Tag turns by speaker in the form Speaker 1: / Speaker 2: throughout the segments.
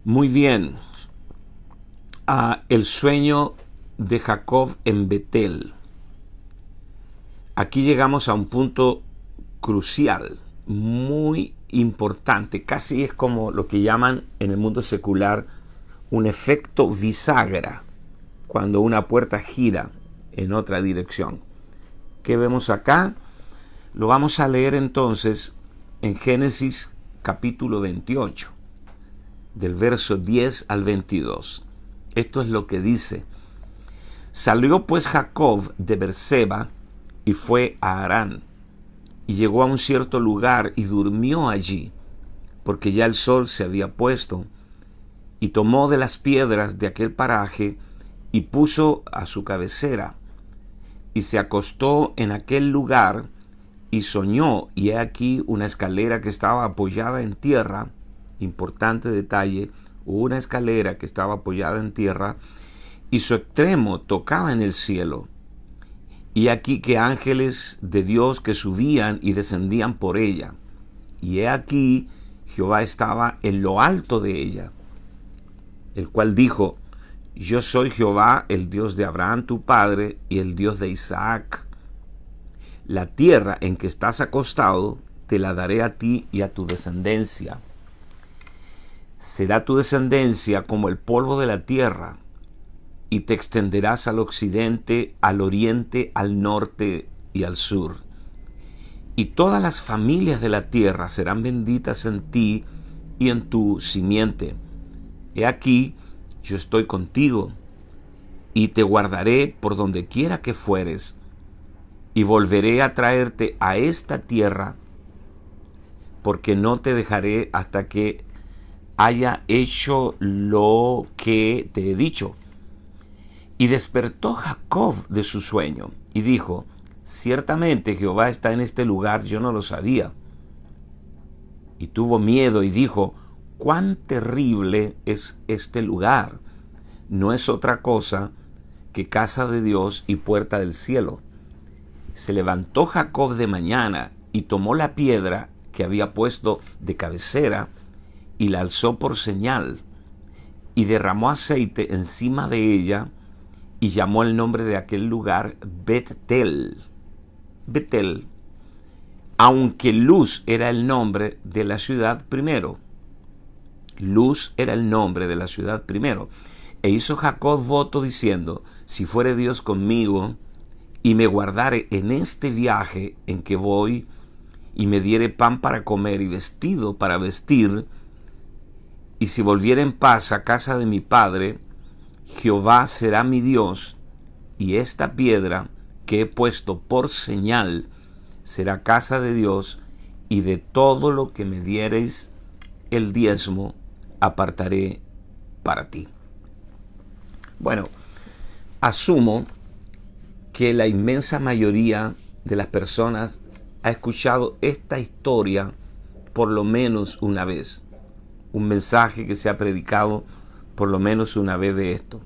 Speaker 1: Muy bien. El sueño de Jacob en Betel. Aquí llegamos a un punto crucial, muy importante. Casi es como lo que llaman en el mundo secular un efecto bisagra, cuando una puerta gira en otra dirección. ¿Qué vemos acá? Lo vamos a leer entonces en Génesis capítulo 28, del verso 10 al 22. Esto es lo que dice: Salió pues Jacob de Berseba y fue a Harán, y llegó a un cierto lugar y durmió allí, porque ya el sol se había puesto, y tomó de las piedras de aquel paraje y puso a su cabecera, y se acostó en aquel lugar y soñó, y he aquí una escalera que estaba apoyada en tierra. Importante detalle: una escalera que estaba apoyada en tierra y su extremo tocaba en el cielo. Y aquí que ángeles de Dios que subían y descendían por ella. Y he aquí Jehová estaba en lo alto de ella, el cual dijo: Yo soy Jehová, el Dios de Abraham tu padre y el Dios de Isaac. La tierra en que estás acostado te la daré a ti y a tu descendencia. Será tu descendencia como el polvo de la tierra, y te extenderás al occidente, al oriente, al norte y al sur. Y todas las familias de la tierra serán benditas en ti y en tu simiente. He aquí, yo estoy contigo, y te guardaré por donde quiera que fueres, y volveré a traerte a esta tierra, porque no te dejaré hasta que haya hecho lo que te he dicho. Y despertó Jacob de su sueño y dijo: Ciertamente Jehová está en este lugar, yo no lo sabía. Y tuvo miedo y dijo: Cuán terrible es este lugar. No es otra cosa que casa de Dios y puerta del cielo. Se levantó Jacob de mañana y tomó la piedra que había puesto de cabecera y la alzó por señal, y derramó aceite encima de ella, y llamó el nombre de aquel lugar Betel. Betel, aunque Luz era el nombre de la ciudad primero. Luz era el nombre de la ciudad primero. E hizo Jacob voto diciendo: Si fuere Dios conmigo, y me guardare en este viaje en que voy, y me diere pan para comer y vestido para vestir, y si volviere en paz a casa de mi padre, Jehová será mi Dios, y esta piedra que he puesto por señal será casa de Dios, y de todo lo que me diereis el diezmo apartaré para ti. Bueno, asumo que la inmensa mayoría de las personas ha escuchado esta historia por lo menos una vez. Un mensaje que se ha predicado por lo menos una vez de esto.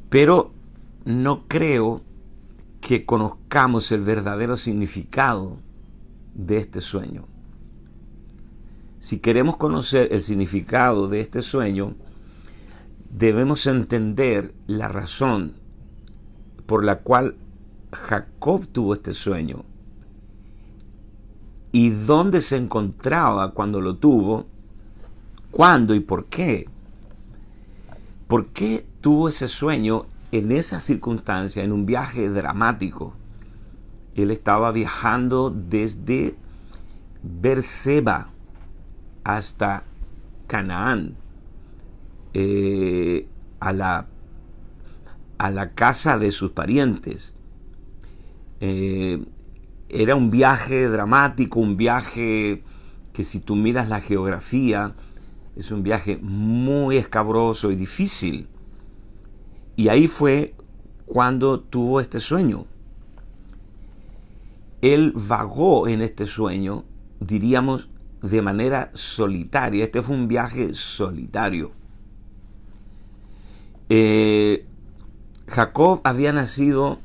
Speaker 1: Pero no creo que conozcamos el verdadero significado de este sueño. Si queremos conocer el significado de este sueño, debemos entender la razón por la cual Jacob tuvo este sueño y dónde se encontraba cuando lo tuvo, cuándo y por qué. ¿Por qué tuvo ese sueño en esa circunstancia, en un viaje dramático? Él estaba viajando desde Berseba hasta Canaán, a la casa de sus parientes. Era un viaje dramático, un viaje que, si tú miras la geografía, es un viaje muy escabroso y difícil. Y ahí fue cuando tuvo este sueño. Él vagó en este sueño, diríamos, de manera solitaria. Este fue un viaje solitario. Jacob había nacido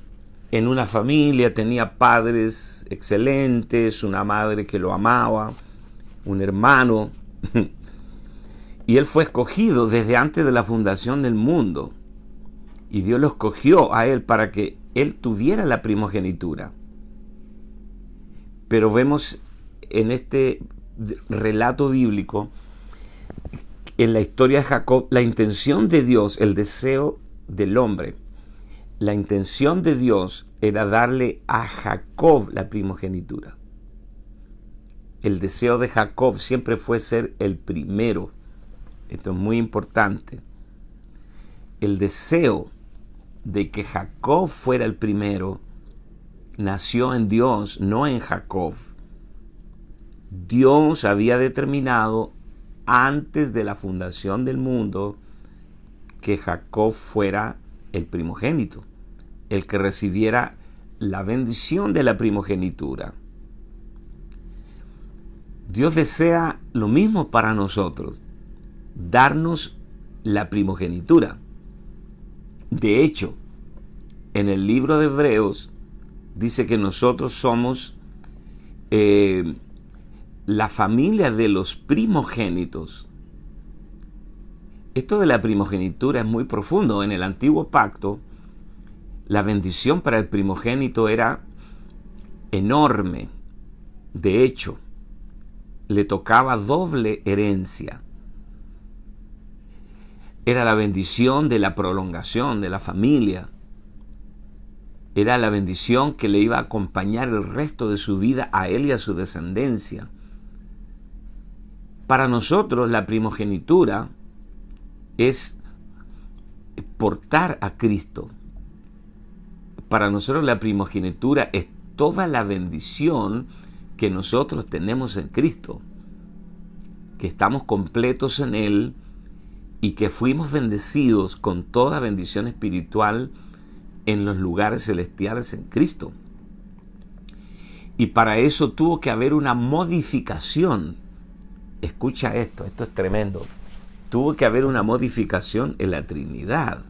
Speaker 1: en una familia, tenía padres excelentes, una madre que lo amaba, un hermano. Y él fue escogido desde antes de la fundación del mundo. Y Dios lo escogió a él para que él tuviera la primogenitura. Pero vemos en este relato bíblico, en la historia de Jacob, la intención de Dios, el deseo del hombre. La intención de Dios era darle a Jacob la primogenitura. El deseo de Jacob siempre fue ser el primero. Esto es muy importante. El deseo de que Jacob fuera el primero nació en Dios, no en Jacob. Dios había determinado antes de la fundación del mundo que Jacob fuera el primogénito, el que recibiera la bendición de la primogenitura. Dios desea lo mismo para nosotros, darnos la primogenitura. De hecho, en el libro de Hebreos dice que nosotros somos la familia de los primogénitos. Esto de la primogenitura es muy profundo. En el antiguo pacto, la bendición para el primogénito era enorme. De hecho, le tocaba doble herencia. Era la bendición de la prolongación de la familia. Era la bendición que le iba a acompañar el resto de su vida a él y a su descendencia. Para nosotros la primogenitura es portar a Cristo. Para nosotros la primogenitura es toda la bendición que nosotros tenemos en Cristo, que estamos completos en Él y que fuimos bendecidos con toda bendición espiritual en los lugares celestiales en Cristo. Y para eso tuvo que haber una modificación. Escucha esto es tremendo. Tuvo que haber una modificación en la Trinidad.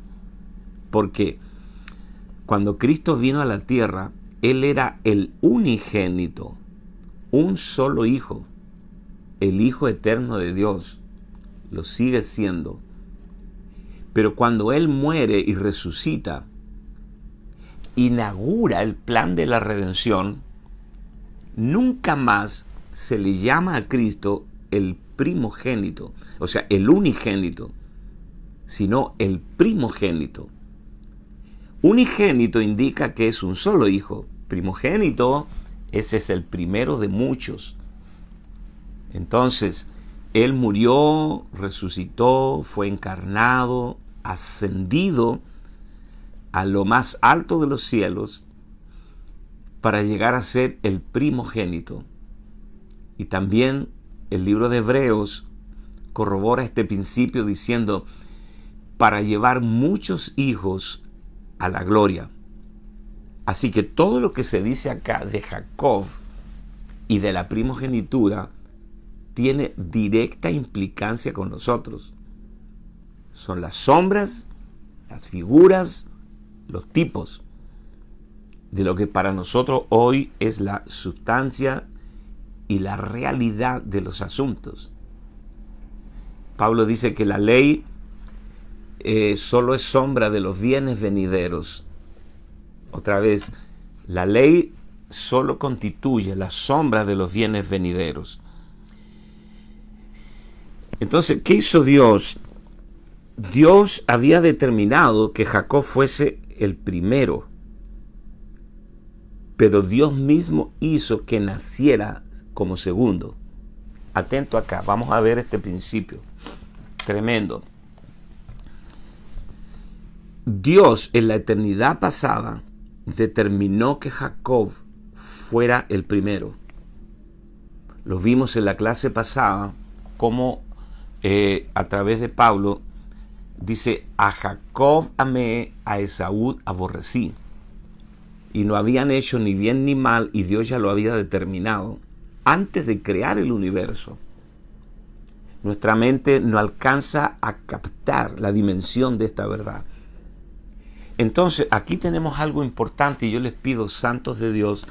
Speaker 1: Porque cuando Cristo vino a la tierra, Él era el unigénito, un solo Hijo, el Hijo eterno de Dios. Lo sigue siendo. Pero cuando Él muere y resucita, inaugura el plan de la redención, nunca más se le llama a Cristo el primogénito, o sea, el unigénito, sino el primogénito. Unigénito indica que es un solo hijo. Primogénito, ese es el primero de muchos. Entonces, Él murió, resucitó, fue encarnado, ascendido a lo más alto de los cielos para llegar a ser el primogénito. Y también el libro de Hebreos corrobora este principio diciendo, para llevar muchos hijos a la gloria. Así que todo lo que se dice acá de Jacob y de la primogenitura tiene directa implicancia con nosotros. Son las sombras, las figuras, los tipos de lo que para nosotros hoy es la sustancia y la realidad de los asuntos. Pablo dice que la ley solo es sombra de los bienes venideros. Otra vez, la ley solo constituye la sombra de los bienes venideros. Entonces, ¿qué hizo Dios? Dios había determinado que Jacob fuese el primero, pero Dios mismo hizo que naciera como segundo. Atento acá, vamos a ver este principio tremendo. Dios en la eternidad pasada determinó que Jacob fuera el primero. Lo vimos en la clase pasada, como a través de Pablo dice, a Jacob amé, a Esaú aborrecí. Y no habían hecho ni bien ni mal, y Dios ya lo había determinado antes de crear el universo. Nuestra mente no alcanza a captar la dimensión de esta verdad. Entonces, aquí tenemos algo importante y yo les pido, santos de Dios,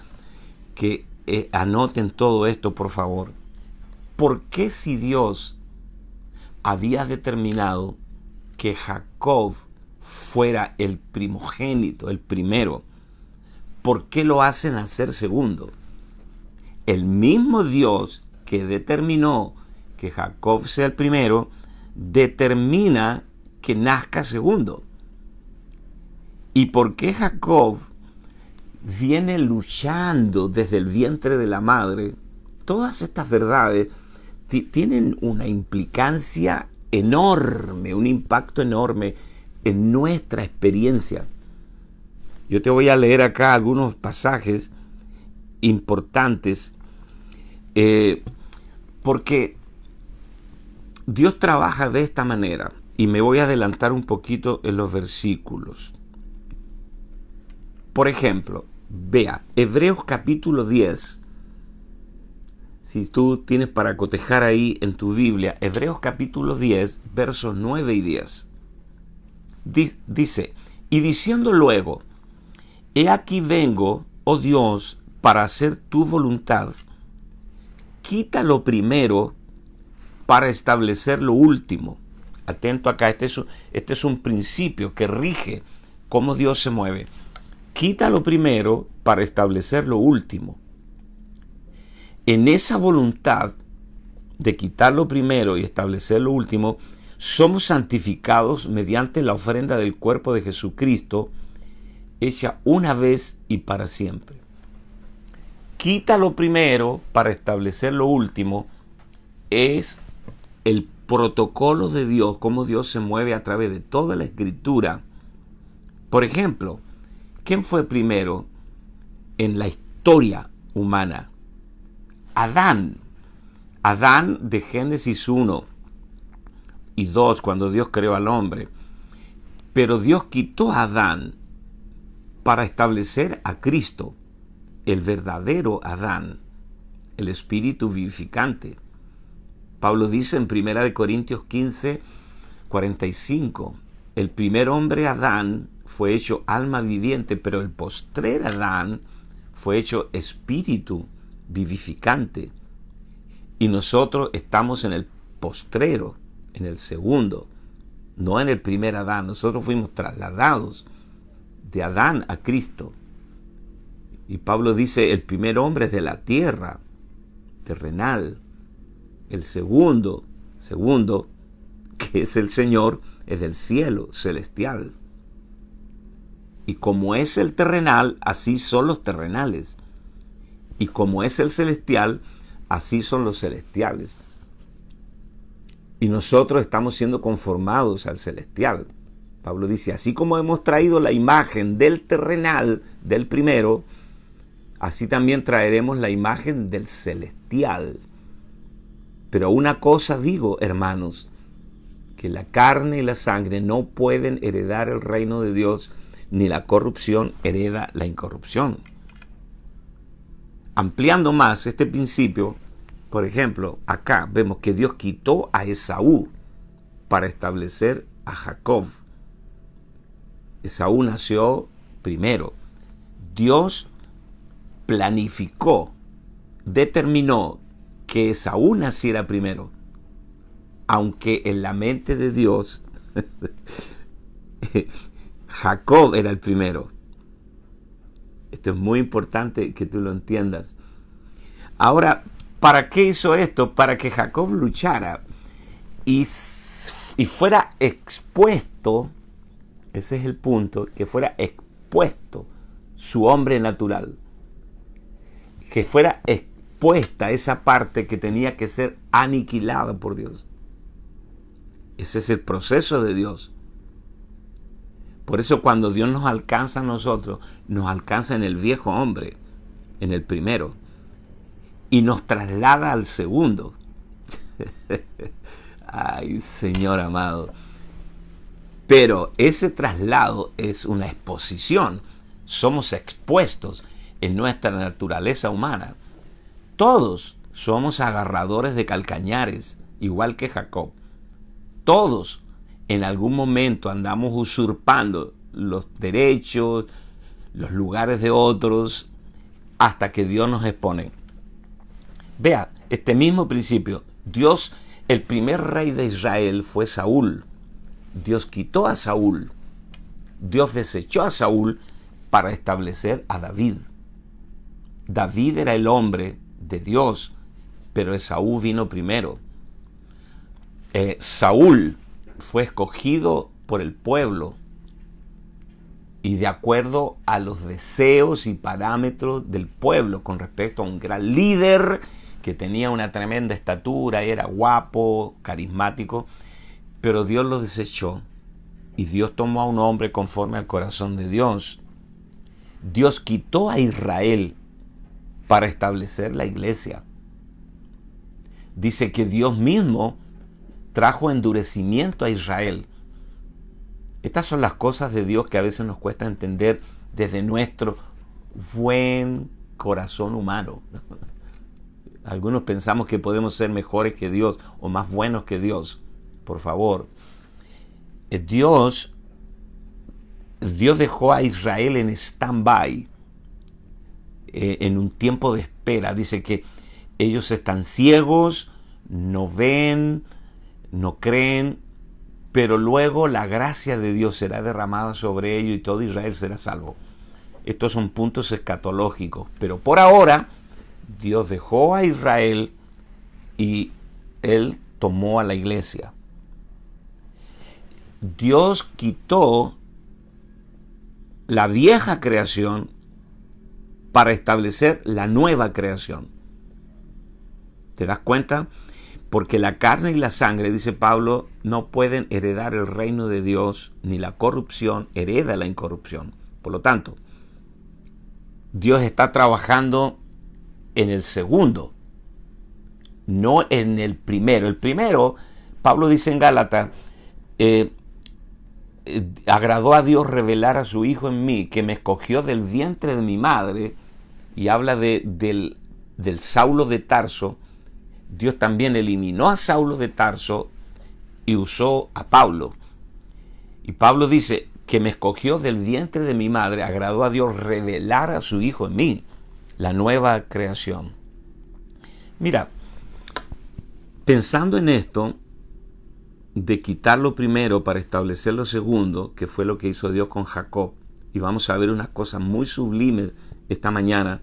Speaker 1: que anoten todo esto, por favor. ¿Por qué si Dios había determinado que Jacob fuera el primogénito, el primero. ¿Por qué lo hace nacer segundo? El mismo Dios que determinó que Jacob sea el primero, determina que nazca segundo. ¿Y por qué Jacob viene luchando desde el vientre de la madre? Todas estas verdades tienen una implicancia enorme, un impacto enorme en nuestra experiencia. Yo te voy a leer acá algunos pasajes importantes, porque Dios trabaja de esta manera, y me voy a adelantar un poquito en los versículos. Por ejemplo, vea, Hebreos capítulo 10, si tú tienes para cotejar ahí en tu Biblia, Hebreos capítulo 10, versos 9 y 10. Dice, y diciendo luego, he aquí vengo, oh Dios, para hacer tu voluntad, quita lo primero para establecer lo último. Atento acá, este es un principio que rige cómo Dios se mueve. Quita lo primero para establecer lo último. En esa voluntad de quitar lo primero y establecer lo último, somos santificados mediante la ofrenda del cuerpo de Jesucristo, hecha una vez y para siempre. Quita lo primero para establecer lo último es el protocolo de Dios, cómo Dios se mueve a través de toda la Escritura. Por ejemplo, ¿quién fue primero en la historia humana? Adán. Adán de Génesis 1 y 2, cuando Dios creó al hombre. Pero Dios quitó a Adán para establecer a Cristo, el verdadero Adán, el espíritu vivificante. Pablo dice en 1 Corintios 15, 45, el primer hombre Adán fue hecho alma viviente, pero el postrer Adán fue hecho espíritu vivificante. Y nosotros estamos en el postrero, en el segundo, no en el primer Adán. Nosotros fuimos trasladados de Adán a Cristo. Y Pablo dice, el primer hombre es de la tierra, terrenal. El segundo, que es el Señor, es del cielo, celestial. Y como es el terrenal, así son los terrenales. Y como es el celestial, así son los celestiales. Y nosotros estamos siendo conformados al celestial. Pablo dice, así como hemos traído la imagen del terrenal, del primero, así también traeremos la imagen del celestial. Pero una cosa digo, hermanos, que la carne y la sangre no pueden heredar el reino de Dios, ni la corrupción hereda la incorrupción. Ampliando más este principio, por ejemplo, acá vemos que Dios quitó a Esaú para establecer a Jacob. Esaú nació primero. Dios planificó, determinó que Esaú naciera primero, aunque en la mente de Dios Jacob era el primero. Esto es muy importante que tú lo entiendas. Ahora, ¿para qué hizo esto? Para que Jacob luchara y fuera expuesto, ese es el punto, que fuera expuesto su hombre natural, que fuera expuesta esa parte que tenía que ser aniquilada por Dios. Ese es el proceso de Dios. Por eso cuando Dios nos alcanza a nosotros, nos alcanza en el viejo hombre, en el primero, y nos traslada al segundo. Ay, Señor amado. Pero ese traslado es una exposición. Somos expuestos en nuestra naturaleza humana. Todos somos agarradores de calcañares, igual que Jacob. Todos en algún momento andamos usurpando los derechos, los lugares de otros, hasta que Dios nos expone. Vea, este mismo principio, Dios El primer rey de Israel fue Saúl. Dios quitó a Saúl. Dios desechó a Saúl para establecer a David. David era el hombre de Dios, pero Esaú vino primero. Saúl fue escogido por el pueblo y de acuerdo a los deseos y parámetros del pueblo con respecto a un gran líder que tenía una tremenda estatura, era guapo, carismático, pero Dios lo desechó y Dios tomó a un hombre conforme al corazón de Dios. Dios quitó a Israel para establecer la iglesia. Dice que Dios mismo trajo endurecimiento a Israel. Estas son las cosas de Dios que a veces nos cuesta entender desde nuestro buen corazón humano. Algunos pensamos que podemos ser mejores que Dios o más buenos que Dios. Por favor, Dios dejó a Israel en stand-by, en un tiempo de espera. Dice que ellos están ciegos, no ven, no creen, pero luego la gracia de Dios será derramada sobre ellos y todo Israel será salvo. Estos son puntos escatológicos, pero por ahora Dios dejó a Israel y Él tomó a la iglesia. Dios quitó la vieja creación para establecer la nueva creación. ¿Te das cuenta? Porque la carne y la sangre, dice Pablo, no pueden heredar el reino de Dios, ni la corrupción hereda la incorrupción. Por lo tanto, Dios está trabajando en el segundo, no en el primero. El primero, Pablo dice en Gálatas, agradó a Dios revelar a su Hijo en mí, que me escogió del vientre de mi madre, y habla del Saulo de Tarso. Dios también eliminó a Saulo de Tarso y usó a Pablo. Y Pablo dice que me escogió del vientre de mi madre, agradó a Dios revelar a su Hijo en mí, la nueva creación. Mira, pensando en esto, de quitar lo primero para establecer lo segundo, que fue lo que hizo Dios con Jacob, y vamos a ver unas cosas muy sublimes esta mañana.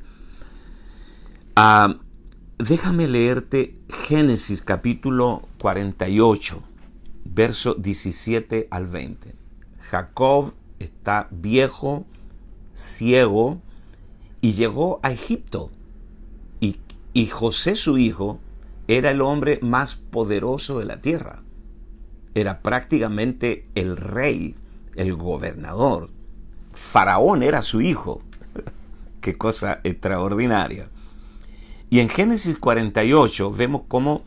Speaker 1: Déjame leerte Génesis capítulo 48, verso 17 al 20. Jacob está viejo, ciego, y llegó a Egipto. Y José, su hijo, era el hombre más poderoso de la tierra. Era prácticamente el rey, el gobernador. Faraón era su hijo. Qué cosa extraordinaria. Y en Génesis 48 vemos cómo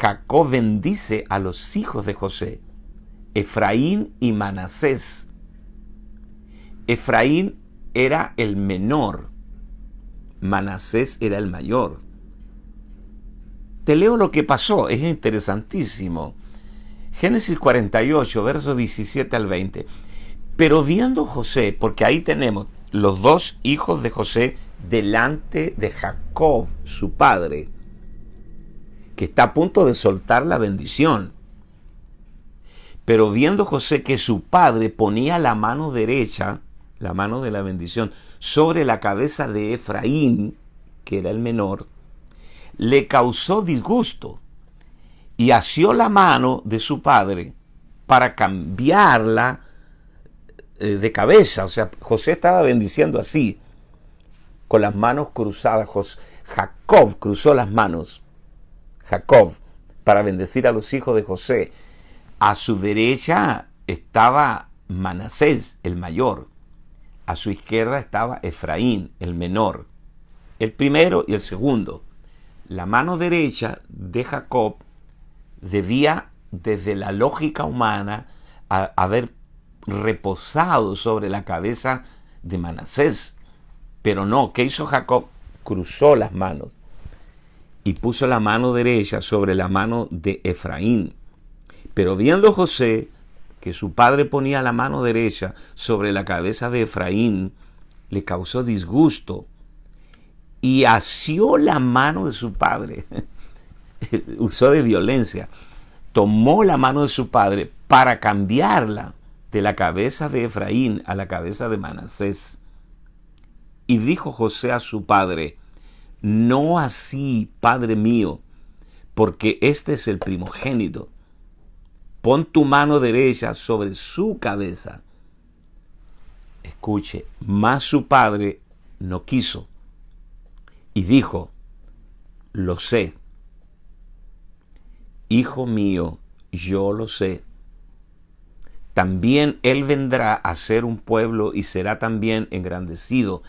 Speaker 1: Jacob bendice a los hijos de José, Efraín y Manasés. Efraín era el menor, Manasés era el mayor. Te leo lo que pasó, es interesantísimo. Génesis 48, versos 17 al 20. Pero viendo José, porque ahí tenemos los dos hijos de José delante de Jacob, su padre, que está a punto de soltar la bendición. Pero viendo José que su padre ponía la mano derecha, la mano de la bendición, sobre la cabeza de Efraín, que era el menor, le causó disgusto y asió la mano de su padre para cambiarla de cabeza. O sea, José estaba bendiciendo así, con las manos cruzadas. Jacob cruzó las manos, Jacob, para bendecir a los hijos de José. A su derecha estaba Manasés, el mayor. A su izquierda estaba Efraín, el menor. El primero y el segundo. La mano derecha de Jacob debía, desde la lógica humana, haber reposado sobre la cabeza de Manasés. Pero no, ¿qué hizo Jacob? Cruzó las manos y puso la mano derecha sobre la mano de Efraín. Pero viendo José que su padre ponía la mano derecha sobre la cabeza de Efraín, le causó disgusto y asió la mano de su padre. usó de violencia. Tomó la mano de su padre para cambiarla de la cabeza de Efraín a la cabeza de Manasés. Y dijo José a su padre: no así, padre mío, porque este es el primogénito. Pon tu mano derecha sobre su cabeza. Escuche, mas su padre no quiso. Y dijo: lo sé. Hijo mío, yo lo sé. También él vendrá a ser un pueblo y será también engrandecido,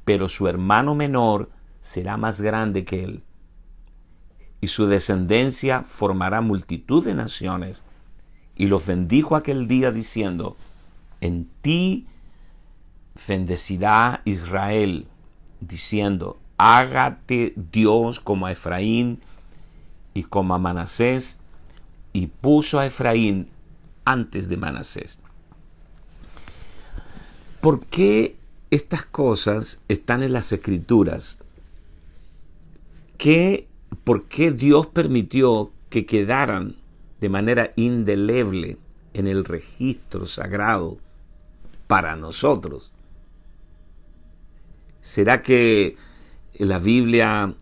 Speaker 1: pero su hermano menor será más grande que él. Y su descendencia formará multitud de naciones. Y los bendijo aquel día diciendo: en ti bendecirá Israel, diciendo: hágate Dios como a Efraín y como a Manasés. Y puso a Efraín antes de Manasés. ¿Por qué estas cosas están en las Escrituras? ¿Por qué Dios permitió que quedaran de manera indeleble en el registro sagrado para nosotros? ¿Será que la Biblia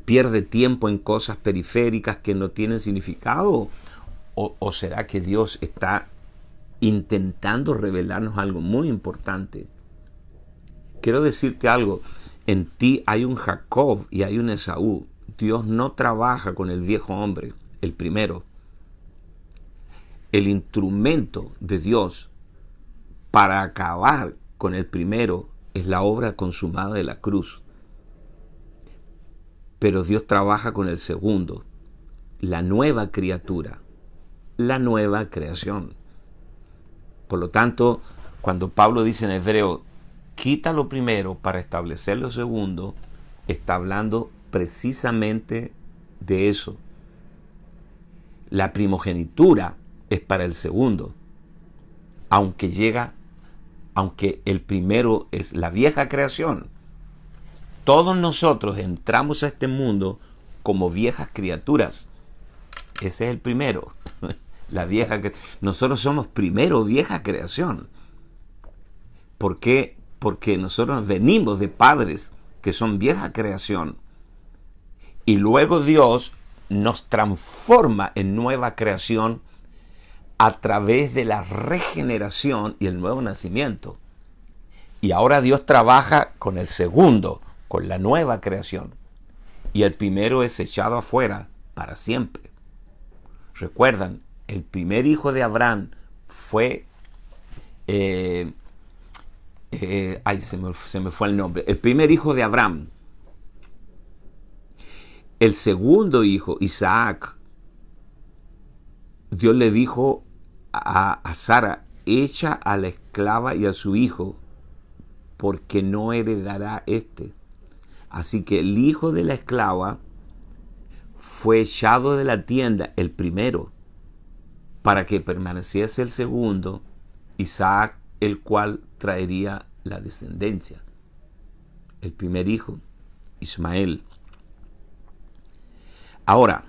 Speaker 1: pierde tiempo en cosas periféricas que no tienen significado? ¿O será que Dios está intentando revelarnos algo muy importante? Quiero decirte algo. En ti hay un Jacob y hay un Esaú. Dios no trabaja con el viejo hombre, el primero. El instrumento de Dios para acabar con el primero es la obra consumada de la cruz. Pero Dios trabaja con el segundo, la nueva criatura, la nueva creación. Por lo tanto, cuando Pablo dice en Hebreo: quita lo primero para establecer lo segundo, está hablando precisamente de eso. La primogenitura es para el segundo, aunque el primero es la vieja creación. Todos nosotros entramos a este mundo como viejas criaturas. Ese es el primero. Nosotros somos primero vieja creación. ¿Por qué? Porque nosotros venimos de padres que son vieja creación. Y luego Dios nos transforma en nueva creación a través de la regeneración y el nuevo nacimiento. Y ahora Dios trabaja con el segundo, con la nueva creación. Y el primero es echado afuera para siempre. Recuerdan, el primer hijo de Abraham fue... se me fue el nombre. El primer hijo de Abraham. El segundo hijo, Isaac, Dios le dijo a Sara: echa a la esclava y a su hijo, porque no heredará este. Así que el hijo de la esclava fue echado de la tienda, el primero, para que permaneciese el segundo, Isaac, el cual traería la descendencia. El primer hijo, Ismael. Ahora,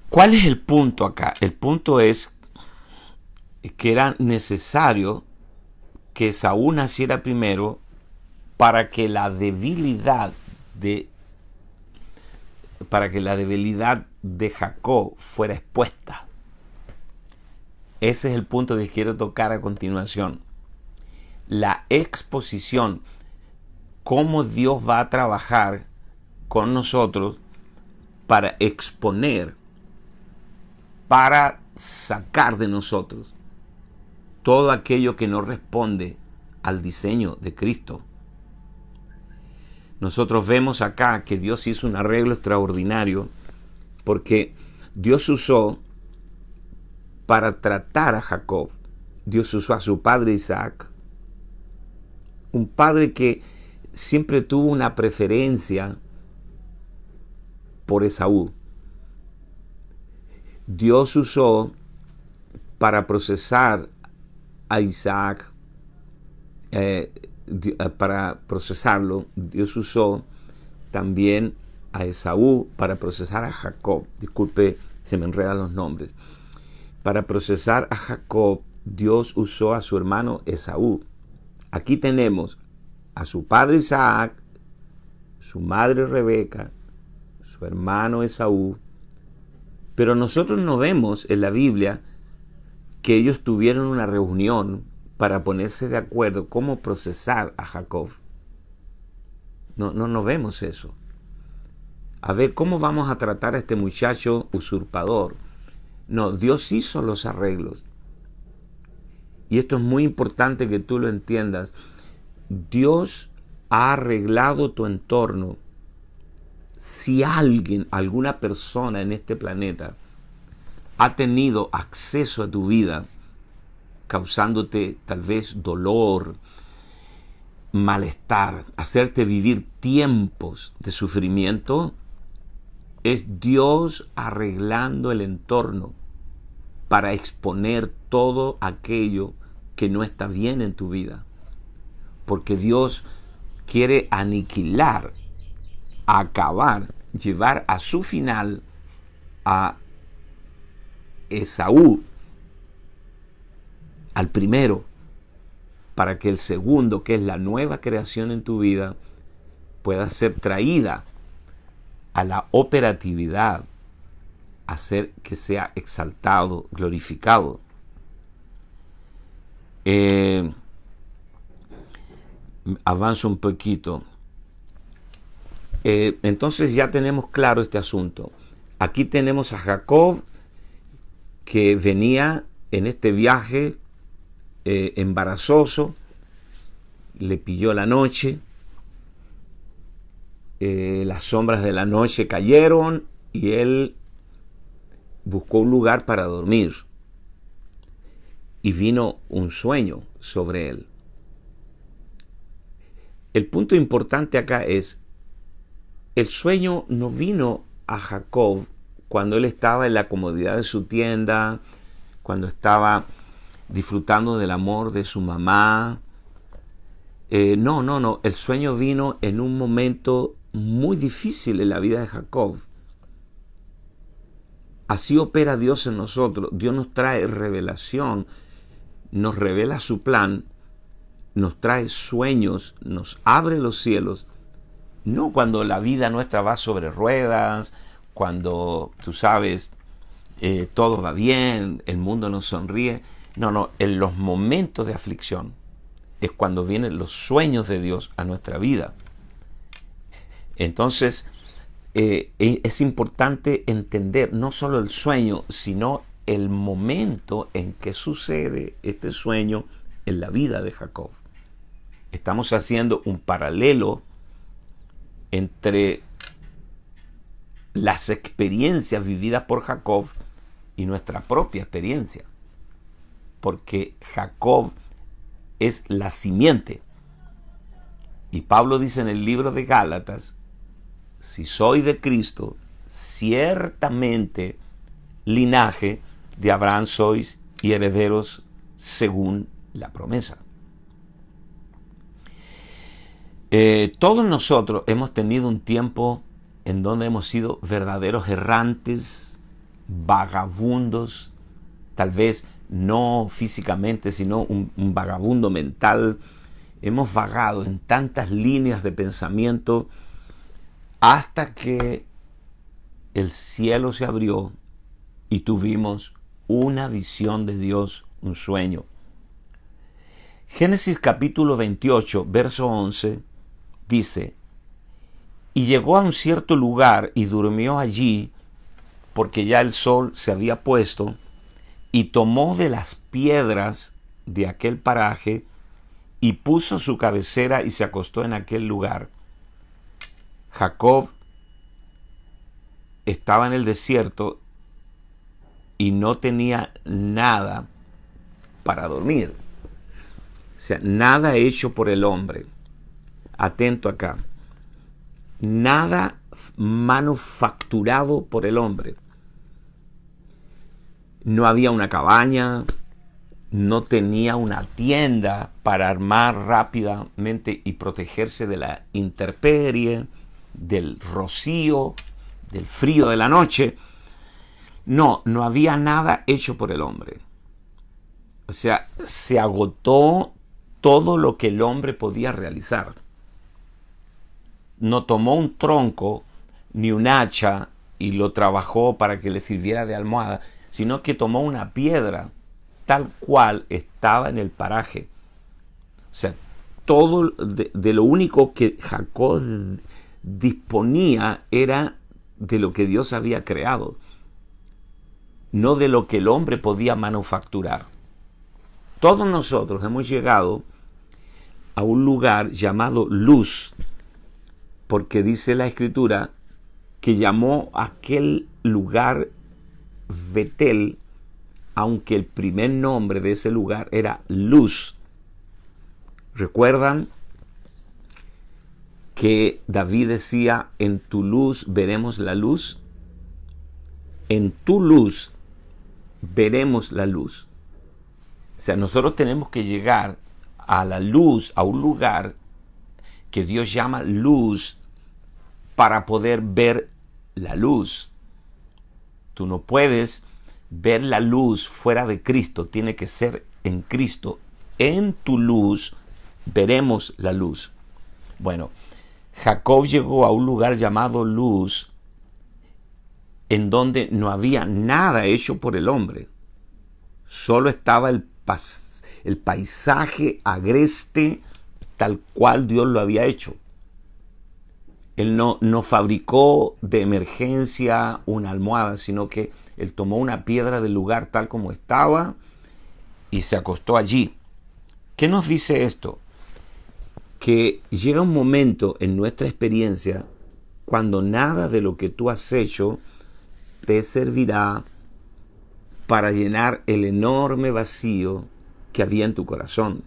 Speaker 1: ¿cuál es el punto acá? El punto es que era necesario que Esaú naciera primero para que la debilidad de Jacob fuera expuesta. Ese es el punto que quiero tocar a continuación. La exposición, cómo Dios va a trabajar con nosotros para exponer, para sacar de nosotros todo aquello que no responde al diseño de Cristo. Nosotros vemos acá que Dios hizo un arreglo extraordinario, porque Dios usó para tratar a Jacob. Dios usó a su padre Isaac, un padre que siempre tuvo una preferencia por Esaú. Dios usó para procesar a Isaac, para procesarlo, Dios usó también a Esaú, para procesar a Jacob. Disculpe, se me enredan los nombres. Para procesar a Jacob, Dios usó a su hermano Esaú. Aquí tenemos a su padre Isaac, su madre Rebeca, su hermano Esaú. Pero nosotros no vemos en la Biblia que ellos tuvieron una reunión para ponerse de acuerdo cómo procesar a Jacob. No vemos eso. A ver, ¿cómo vamos a tratar a este muchacho usurpador? No, Dios hizo los arreglos. Y esto es muy importante que tú lo entiendas. Dios ha arreglado tu entorno. Si alguien, alguna persona en este planeta ha tenido acceso a tu vida, causándote tal vez dolor, malestar, hacerte vivir tiempos de sufrimiento, es Dios arreglando el entorno para exponer todo aquello que no está bien en tu vida. Porque Dios quiere aniquilar, acabar, llevar a su final a Esaú, al primero, para que el segundo, que es la nueva creación en tu vida, pueda ser traída a la operatividad, hacer que sea exaltado, glorificado. Avanzo un poquito. Entonces ya tenemos claro este asunto. Aquí tenemos a Jacob, que venía en este viaje embarazoso, le pilló la noche, las sombras de la noche cayeron y él buscó un lugar para dormir y vino un sueño sobre él. El punto importante acá es, el sueño no vino a Jacob cuando él estaba en la comodidad de su tienda, cuando estaba disfrutando del amor de su mamá. No. El sueño vino en un momento muy difícil en la vida de Jacob. Así opera Dios en nosotros. Dios nos trae revelación, nos revela su plan, nos trae sueños, nos abre los cielos. No cuando la vida nuestra va sobre ruedas, cuando, tú sabes, todo va bien, el mundo nos sonríe. No, en los momentos de aflicción es cuando vienen los sueños de Dios a nuestra vida. Entonces, es importante entender no solo el sueño, sino el momento en que sucede este sueño en la vida de Jacob. Estamos haciendo un paralelo entre las experiencias vividas por Jacob y nuestra propia experiencia. Porque Jacob es la simiente. Y Pablo dice en el libro de Gálatas, si soy de Cristo, ciertamente linaje de Abraham sois y herederos según la promesa. Todos nosotros hemos tenido un tiempo en donde hemos sido verdaderos errantes, vagabundos, tal vez no físicamente, sino un vagabundo mental. Hemos vagado en tantas líneas de pensamiento hasta que el cielo se abrió y tuvimos una visión de Dios, un sueño. Génesis capítulo 28, verso 11, dice, y llegó a un cierto lugar y durmió allí, porque ya el sol se había puesto, y tomó de las piedras de aquel paraje y puso su cabecera y se acostó en aquel lugar. Jacob estaba en el desierto y no tenía nada para dormir. O sea, nada hecho por el hombre. Atento acá. Nada manufacturado por el hombre. No había una cabaña, no tenía una tienda para armar rápidamente y protegerse de la intemperie. del rocío, del frío de la noche. No había nada hecho por el hombre. O sea, se agotó todo lo que el hombre podía realizar. No tomó un tronco ni un hacha y lo trabajó para que le sirviera de almohada, sino que tomó una piedra tal cual estaba en el paraje. O sea, todo de lo único que Jacob disponía era de lo que Dios había creado, no de lo que el hombre podía manufacturar. Todos nosotros hemos llegado a un lugar llamado Luz, porque dice la Escritura que llamó a aquel lugar Betel, aunque el primer nombre de ese lugar era Luz. ¿Recuerdan que David decía, en tu luz veremos la luz? En tu luz veremos la luz. O sea, nosotros tenemos que llegar a la luz, a un lugar que Dios llama luz, para poder ver la luz. Tú no puedes ver la luz fuera de Cristo, tiene que ser en Cristo. En tu luz veremos la luz. Bueno, Jacob llegó a un lugar llamado Luz, en donde no había nada hecho por el hombre. Solo estaba el paisaje agreste tal cual Dios lo había hecho. Él no fabricó de emergencia una almohada, sino que él tomó una piedra del lugar tal como estaba y se acostó allí. ¿Qué nos dice esto? Que llega un momento en nuestra experiencia cuando nada de lo que tú has hecho te servirá para llenar el enorme vacío que había en tu corazón.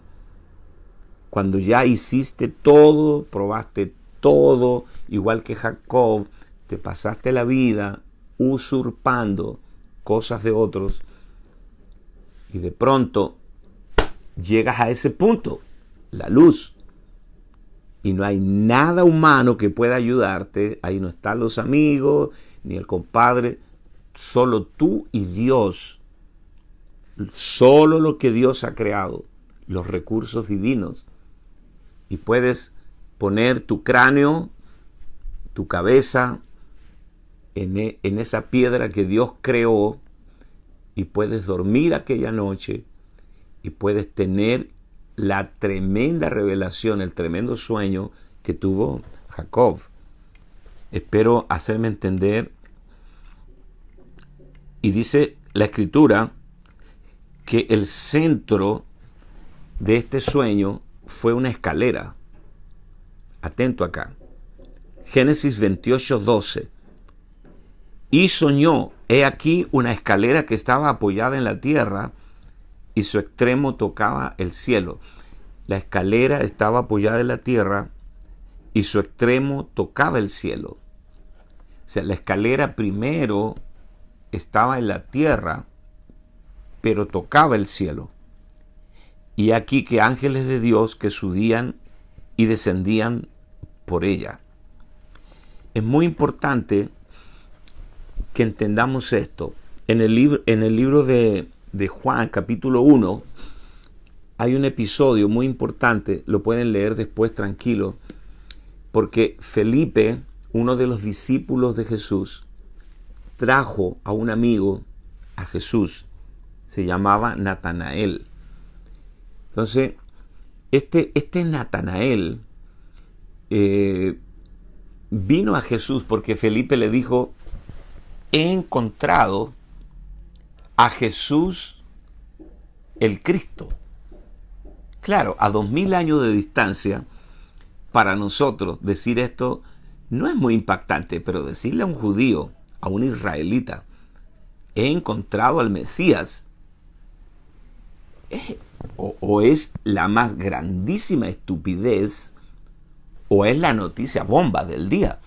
Speaker 1: Cuando ya hiciste todo, probaste todo, igual que Jacob, te pasaste la vida usurpando cosas de otros y de pronto llegas a ese punto, la luz, y no hay nada humano que pueda ayudarte. Ahí no están los amigos ni el compadre, solo tú y Dios, solo lo que Dios ha creado, los recursos divinos, y puedes poner tu cráneo, tu cabeza en esa piedra que Dios creó, y puedes dormir aquella noche y puedes tener la tremenda revelación, el tremendo sueño que tuvo Jacob. Espero hacerme entender. Y dice la Escritura que el centro de este sueño fue una escalera. Atento acá. Génesis 28:12. Y soñó, he aquí una escalera que estaba apoyada en la tierra y su extremo tocaba el cielo. La escalera estaba apoyada en la tierra y su extremo tocaba el cielo. O sea, la escalera primero estaba en la tierra, pero tocaba el cielo. Y aquí que ángeles de Dios que subían y descendían por ella. Es muy importante que entendamos esto. En el libro de Juan, capítulo 1, hay un episodio muy importante, lo pueden leer después tranquilo, porque Felipe, uno de los discípulos de Jesús, trajo a un amigo a Jesús, se llamaba Natanael. Entonces, este Natanael vino a Jesús porque Felipe le dijo, he encontrado a Jesús el Cristo. Claro, a 2000 años de distancia, para nosotros decir esto no es muy impactante, pero decirle a un judío, a un israelita, he encontrado al Mesías, o es la más grandísima estupidez, o es la noticia bomba del día.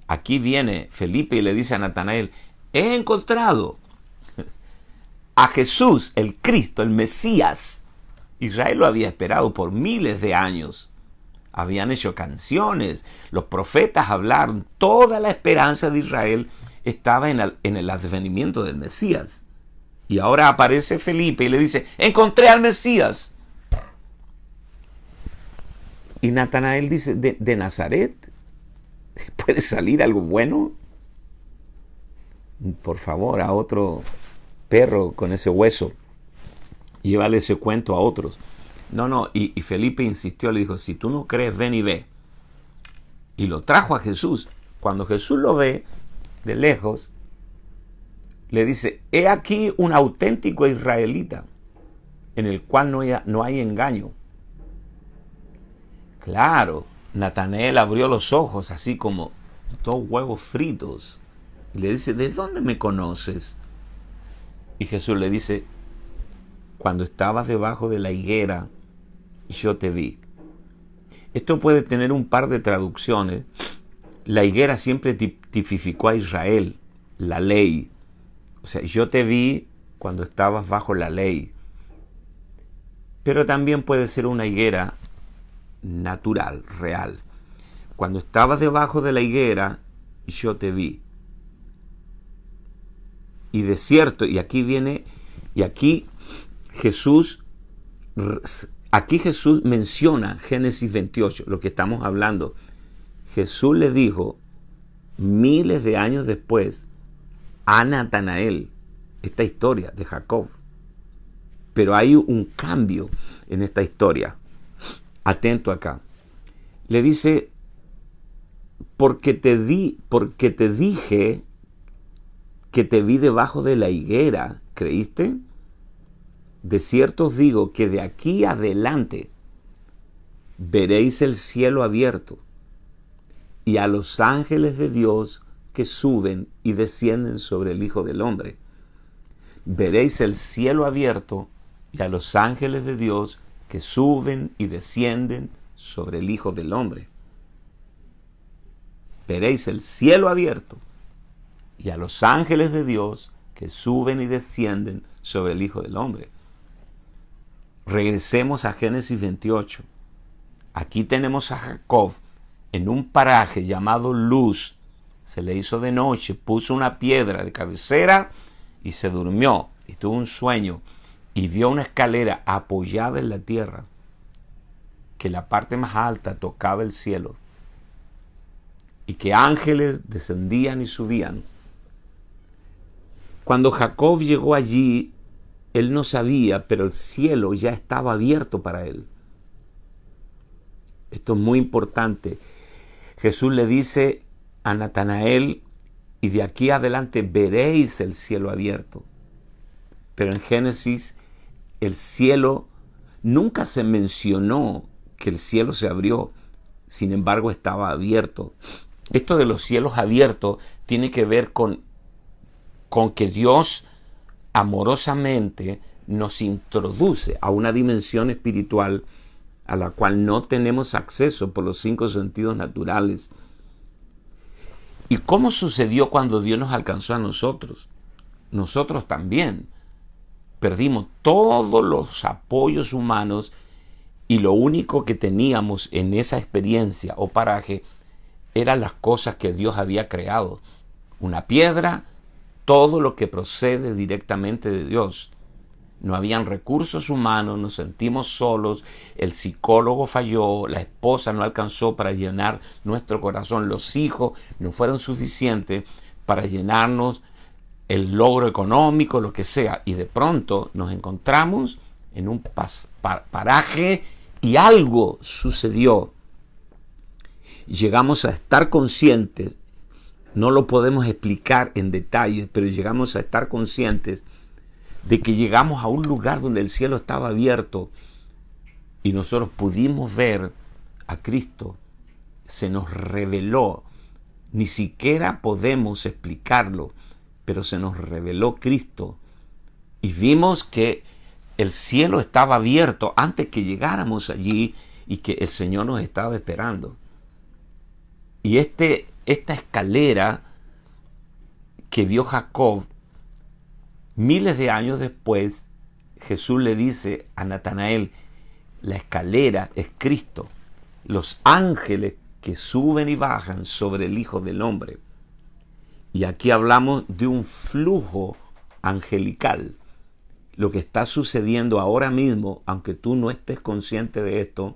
Speaker 1: Aquí viene Felipe y le dice a Natanael, he encontrado a Jesús, el Cristo, el Mesías. Israel lo había esperado por miles de años. habían hecho canciones, los profetas hablaron, toda la esperanza de Israel estaba en el advenimiento del Mesías. Y ahora aparece Felipe y le dice, encontré al Mesías. Y Natanael dice, ¿de Nazaret puede salir algo bueno? Por favor, a otro perro con ese hueso, llévale ese cuento a otros. No, y Felipe insistió, le dijo, si tú no crees, ven y ve. Y lo trajo a Jesús. Cuando Jesús lo ve de lejos, le dice, he aquí un auténtico israelita, en el cual no hay engaño. Claro, Natanael abrió los ojos, así como dos huevos fritos, y le dice, ¿de dónde me conoces? Y Jesús le dice, cuando estabas debajo de la higuera, yo te vi. Esto puede tener un par de traducciones. La higuera siempre tipificó a Israel, la ley. O sea, yo te vi cuando estabas bajo la ley. Pero también puede ser una higuera natural, real. Cuando estabas debajo de la higuera, yo te vi. Y de cierto, y aquí Jesús menciona Génesis 28, lo que estamos hablando. Jesús le dijo miles de años después a Natanael esta historia de Jacob. Pero hay un cambio en esta historia. Atento acá. Le dice, porque te dije que te vi debajo de la higuera, ¿creíste? De cierto os digo que de aquí adelante veréis el cielo abierto y a los ángeles de Dios que suben y descienden sobre el Hijo del Hombre. Veréis el cielo abierto y a los ángeles de Dios que suben y descienden sobre el Hijo del Hombre. Veréis el cielo abierto y a los ángeles de Dios que suben y descienden sobre el Hijo del Hombre. Regresemos a Génesis 28. Aquí tenemos a Jacob en un paraje llamado Luz. Se le hizo de noche, puso una piedra de cabecera y se durmió. Y tuvo un sueño y vio una escalera apoyada en la tierra, que la parte más alta tocaba el cielo y que ángeles descendían y subían. Cuando Jacob llegó allí, él no sabía, pero el cielo ya estaba abierto para él. Esto es muy importante. Jesús le dice a Natanael, y de aquí adelante veréis el cielo abierto. Pero en Génesis, el cielo, nunca se mencionó que el cielo se abrió, sin embargo estaba abierto. Esto de los cielos abiertos tiene que ver con que Dios amorosamente nos introduce a una dimensión espiritual a la cual no tenemos acceso por los 5 sentidos naturales. ¿Y cómo sucedió cuando Dios nos alcanzó a nosotros? Nosotros también perdimos todos los apoyos humanos y lo único que teníamos en esa experiencia o paraje eran las cosas que Dios había creado. Una piedra, todo lo que procede directamente de Dios. No habían recursos humanos, nos sentimos solos, el psicólogo falló, la esposa no alcanzó para llenar nuestro corazón, los hijos no fueron suficientes para llenarnos el logro económico, lo que sea. Y de pronto nos encontramos en un paraje y algo sucedió. Llegamos a estar conscientes, no lo podemos explicar en detalle, pero llegamos a estar conscientes de que llegamos a un lugar donde el cielo estaba abierto y nosotros pudimos ver a Cristo. Se nos reveló, ni siquiera podemos explicarlo, pero se nos reveló Cristo y vimos que el cielo estaba abierto antes que llegáramos allí y que el Señor nos estaba esperando. Y esta escalera que vio Jacob, miles de años después, Jesús le dice a Natanael, la escalera es Cristo. los ángeles que suben y bajan sobre el Hijo del Hombre. Y aquí hablamos de un flujo angelical. Lo que está sucediendo ahora mismo, aunque tú no estés consciente de esto,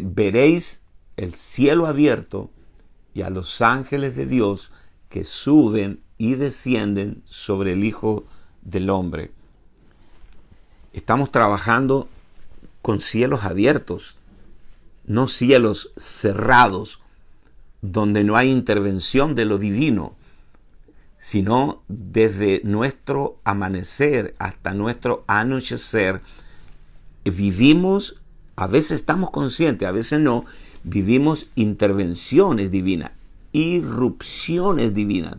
Speaker 1: veréis el cielo abierto y a los ángeles de Dios que suben y descienden sobre el Hijo del Hombre. Estamos trabajando con cielos abiertos, no cielos cerrados, donde no hay intervención de lo divino, sino desde nuestro amanecer hasta nuestro anochecer, vivimos, a veces estamos conscientes, a veces no, vivimos intervenciones divinas, irrupciones divinas,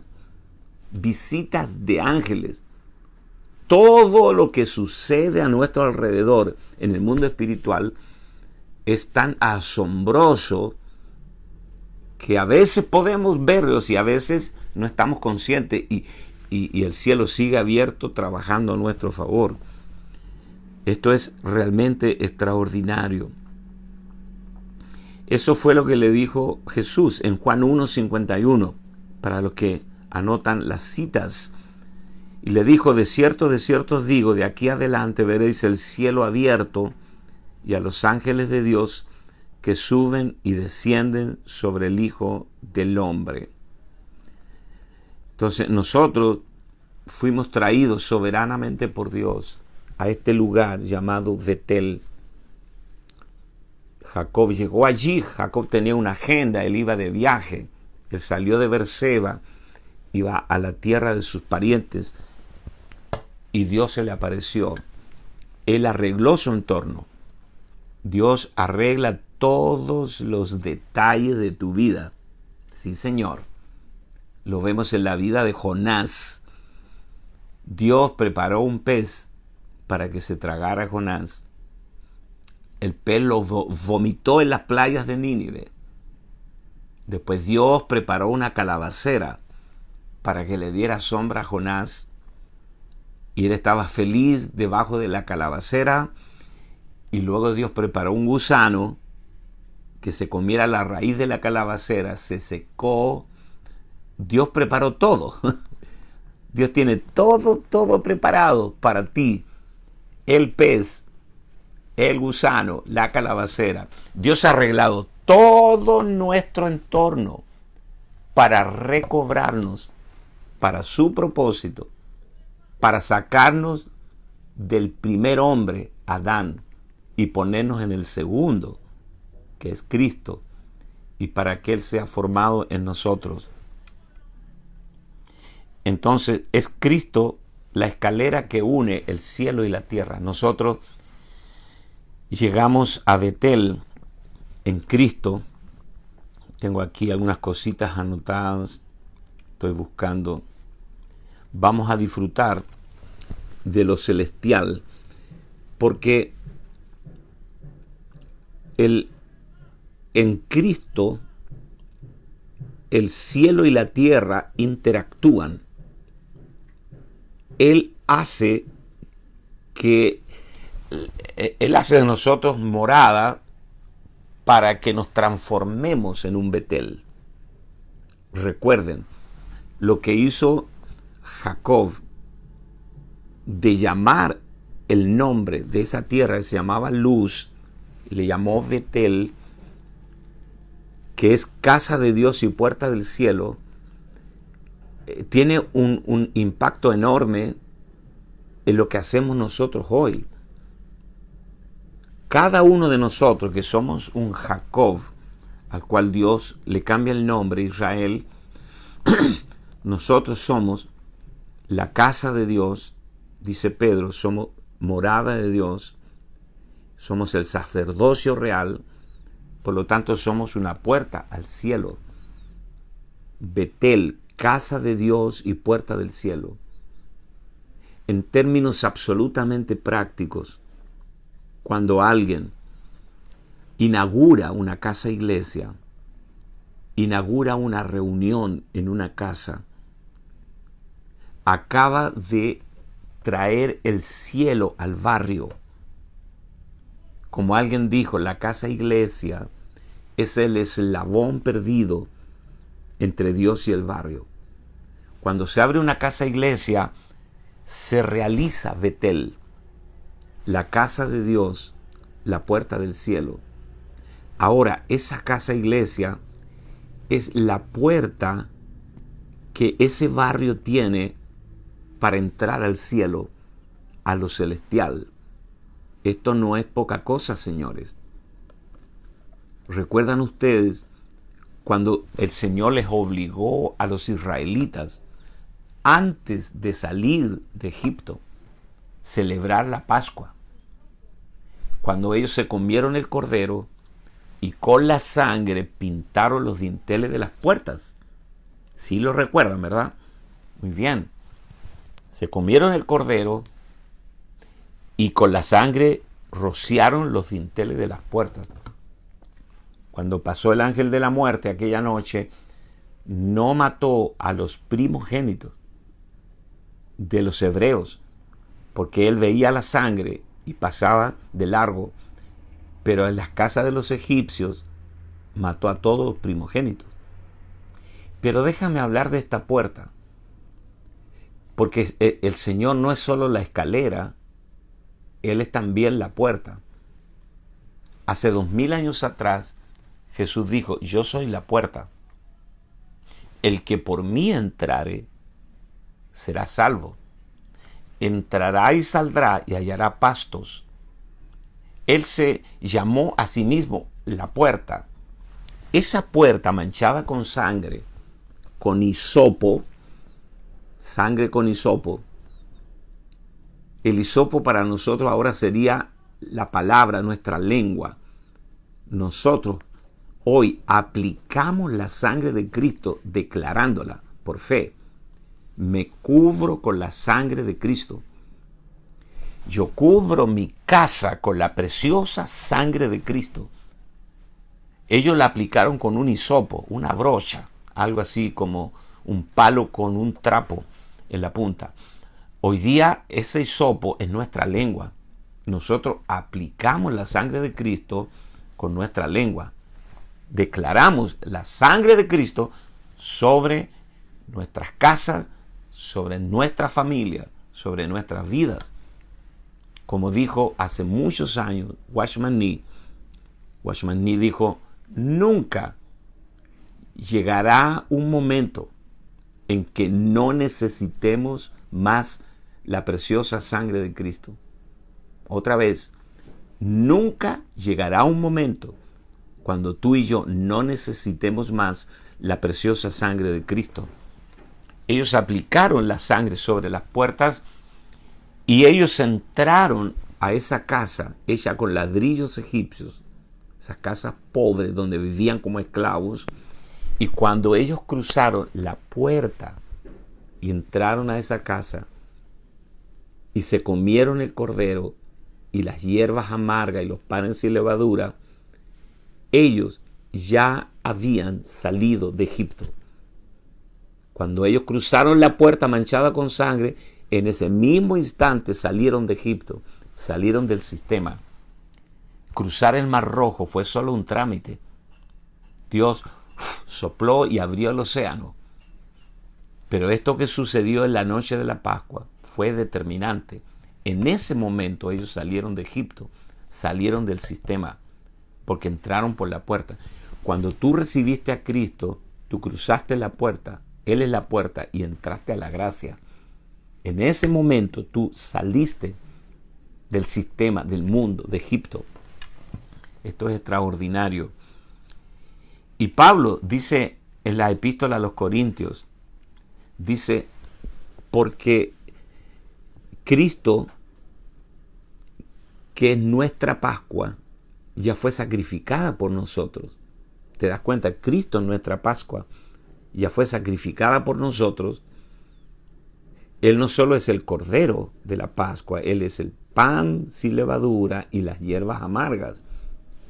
Speaker 1: visitas de ángeles. Todo lo que sucede a nuestro alrededor en el mundo espiritual es tan asombroso que a veces podemos verlos y a veces no estamos conscientes y el cielo sigue abierto trabajando a nuestro favor. Esto es realmente extraordinario. Eso fue lo que le dijo Jesús en Juan 1:51, para los que anotan las citas. Y le dijo, de cierto os digo, de aquí adelante veréis el cielo abierto y a los ángeles de Dios que suben y descienden sobre el Hijo del Hombre. Entonces nosotros fuimos traídos soberanamente por Dios a este lugar llamado Betel. Jacob llegó allí, Jacob tenía una agenda, él iba de viaje, él salió de Berseba, iba a la tierra de sus parientes y Dios se le apareció. Él arregló su entorno. Dios arregla todos los detalles de tu vida. Sí, Señor. Lo vemos en la vida de Jonás. Dios preparó un pez para que se tragara a Jonás. El pez lo vomitó en las playas de Nínive. Después Dios preparó una calabacera para que le diera sombra a Jonás. Y él estaba feliz debajo de la calabacera. Y luego Dios preparó un gusano que se comiera la raíz de la calabacera, se secó. Dios preparó todo. Dios tiene todo preparado para ti. El pez, el gusano, la calabacera. Dios ha arreglado todo nuestro entorno para recobrarnos para su propósito, para sacarnos del primer hombre, Adán, y ponernos en el segundo, que es Cristo, y para que Él sea formado en nosotros. Entonces es Cristo la escalera que une el cielo y la tierra. Nosotros llegamos a Betel en Cristo. Tengo aquí algunas cositas anotadas, estoy buscando. Vamos a disfrutar de lo celestial, porque en Cristo el cielo y la tierra interactúan. Él hace de nosotros morada para que nos transformemos en un Betel. Recuerden lo que hizo Jacob de llamar el nombre de esa tierra que se llamaba Luz, le llamó Betel, que es casa de Dios y puerta del cielo. Tiene un impacto enorme en lo que hacemos nosotros hoy. Cada uno de nosotros que somos un Jacob, al cual Dios le cambia el nombre, Israel, nosotros somos la casa de Dios, dice Pedro, somos morada de Dios, somos el sacerdocio real, por lo tanto somos una puerta al cielo. Betel, casa de Dios y puerta del cielo. En términos absolutamente prácticos, cuando alguien inaugura una casa iglesia, inaugura una reunión en una casa, acaba de traer el cielo al barrio. Como alguien dijo, la casa iglesia es el eslabón perdido entre Dios y el barrio. Cuando se abre una casa iglesia, se realiza Betel, la casa de Dios, la puerta del cielo. Ahora, esa casa iglesia es la puerta que ese barrio tiene para entrar al cielo, a lo celestial. Esto no es poca cosa, señores. ¿Recuerdan ustedes cuando el Señor les obligó a los israelitas, antes de salir de Egipto, celebrar la Pascua? Cuando ellos se comieron el cordero y con la sangre pintaron los dinteles de las puertas. Sí lo recuerdan, ¿verdad? Muy bien. Se comieron el cordero y con la sangre rociaron los dinteles de las puertas. Cuando pasó el ángel de la muerte aquella noche, no mató a los primogénitos de los hebreos, porque él veía la sangre y pasaba de largo, pero en las casas de los egipcios mató a todos los primogénitos. Pero déjame hablar de esta puerta, porque el Señor no es solo la escalera, Él es también la puerta. Hace 2000 años atrás, Jesús dijo, yo soy la puerta. El que por mí entrare, será salvo. Entrará y saldrá y hallará pastos. Él se llamó a sí mismo la puerta. Esa puerta manchada con sangre, con hisopo, sangre con hisopo. El hisopo para nosotros ahora sería la palabra, nuestra lengua. Nosotros hoy aplicamos la sangre de Cristo declarándola por fe. Me cubro con la sangre de Cristo. Yo cubro mi casa con la preciosa sangre de Cristo. Ellos la aplicaron con un hisopo, una brocha, algo así como un palo con un trapo en la punta. Hoy día ese hisopo es nuestra lengua. Nosotros aplicamos la sangre de Cristo con nuestra lengua. Declaramos la sangre de Cristo sobre nuestras casas, sobre nuestra familia, sobre nuestras vidas. Como dijo hace muchos años Watchman Nee dijo, nunca llegará un momento en que no necesitemos más la preciosa sangre de Cristo. Otra vez, nunca llegará un momento cuando tú y yo no necesitemos más la preciosa sangre de Cristo. Ellos aplicaron la sangre sobre las puertas y ellos entraron a esa casa hecha con ladrillos egipcios, esas casas pobres donde vivían como esclavos, y cuando ellos cruzaron la puerta y entraron a esa casa y se comieron el cordero y las hierbas amargas y los panes sin levadura, ellos ya habían salido de Egipto. Cuando ellos cruzaron la puerta manchada con sangre, en ese mismo instante salieron de Egipto, salieron del sistema. Cruzar el Mar Rojo fue solo un trámite. Dios sopló y abrió el océano. Pero esto que sucedió en la noche de la Pascua fue determinante. En ese momento ellos salieron de Egipto, salieron del sistema, porque entraron por la puerta. Cuando tú recibiste a Cristo, tú cruzaste la puerta, Él es la puerta, y entraste a la gracia. En ese momento tú saliste del sistema, del mundo, de Egipto. Esto es extraordinario. Y Pablo dice en la epístola a los Corintios, dice, porque Cristo, que es nuestra Pascua, ya fue sacrificada por nosotros. ¿Te das cuenta? Cristo es nuestra Pascua, ya fue sacrificada por nosotros. Él no solo es el cordero de la Pascua, Él es el pan sin levadura y las hierbas amargas.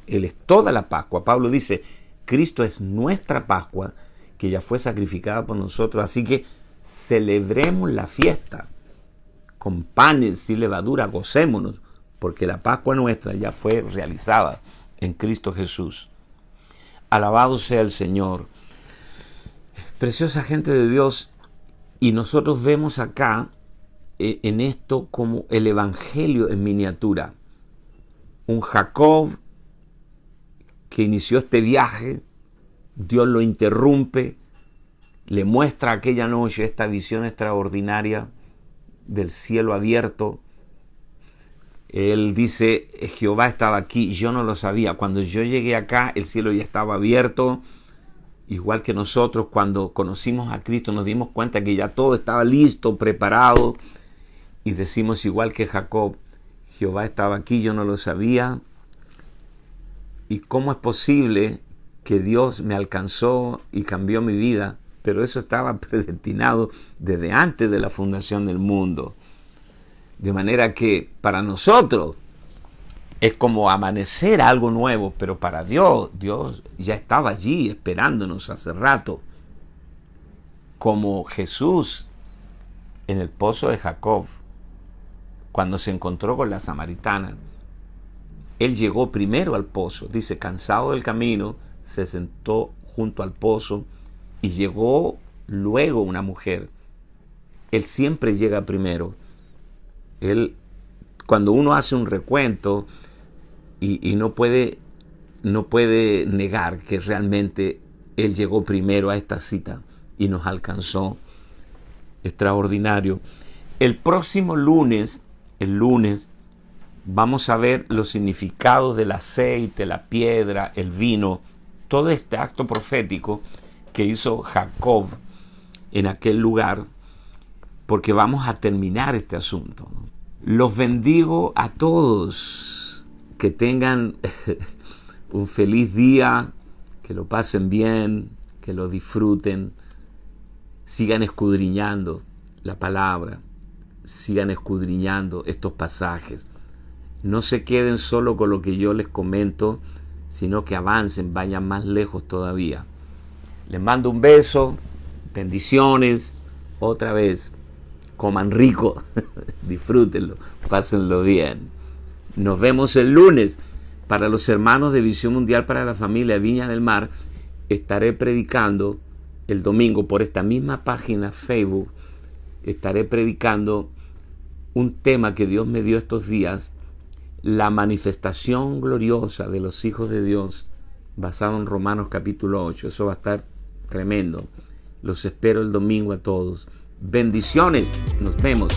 Speaker 1: Él es toda la Pascua. Pablo dice, Cristo es nuestra Pascua, que ya fue sacrificada por nosotros. Así que celebremos la fiesta con panes sin levadura, gocémonos, porque la Pascua nuestra ya fue realizada en Cristo Jesús. Alabado sea el Señor. Preciosa gente de Dios, y nosotros vemos acá en esto como el Evangelio en miniatura. Un Jacob que inició este viaje, Dios lo interrumpe, le muestra aquella noche esta visión extraordinaria del cielo abierto. Él dice, Jehová estaba aquí, yo no lo sabía. Cuando yo llegué acá, el cielo ya estaba abierto. Igual que nosotros, cuando conocimos a Cristo, nos dimos cuenta que ya todo estaba listo, preparado. Y decimos igual que Jacob, Jehová estaba aquí, yo no lo sabía. ¿Y cómo es posible que Dios me alcanzó y cambió mi vida? Pero eso estaba predestinado desde antes de la fundación del mundo. De manera que para nosotros es como amanecer algo nuevo, pero para Dios, Dios ya estaba allí esperándonos hace rato. Como Jesús en el pozo de Jacob, cuando se encontró con la samaritana, Él llegó primero al pozo. Dice, cansado del camino, se sentó junto al pozo y llegó luego una mujer. Él siempre llega primero. Él, cuando uno hace un recuento y no puede negar que realmente Él llegó primero a esta cita y nos alcanzó. Extraordinario. El próximo lunes, vamos a ver los significados del aceite, la piedra, el vino, todo este acto profético que hizo Jacob en aquel lugar, porque vamos a terminar este asunto. Los bendigo a todos, que tengan un feliz día, que lo pasen bien, que lo disfruten, sigan escudriñando la palabra, sigan escudriñando estos pasajes. No se queden solo con lo que yo les comento, sino que avancen, vayan más lejos todavía. Les mando un beso, bendiciones, otra vez, coman rico, disfrútenlo, pásenlo bien. Nos vemos el lunes. Para los hermanos de Visión Mundial para la Familia Viña del Mar, estaré predicando el domingo por esta misma página Facebook. Estaré predicando un tema que Dios me dio estos días, la manifestación gloriosa de los hijos de Dios, basado en Romanos capítulo 8. Eso va a estar tremendo. Los espero el domingo a todos. Bendiciones. Nos vemos.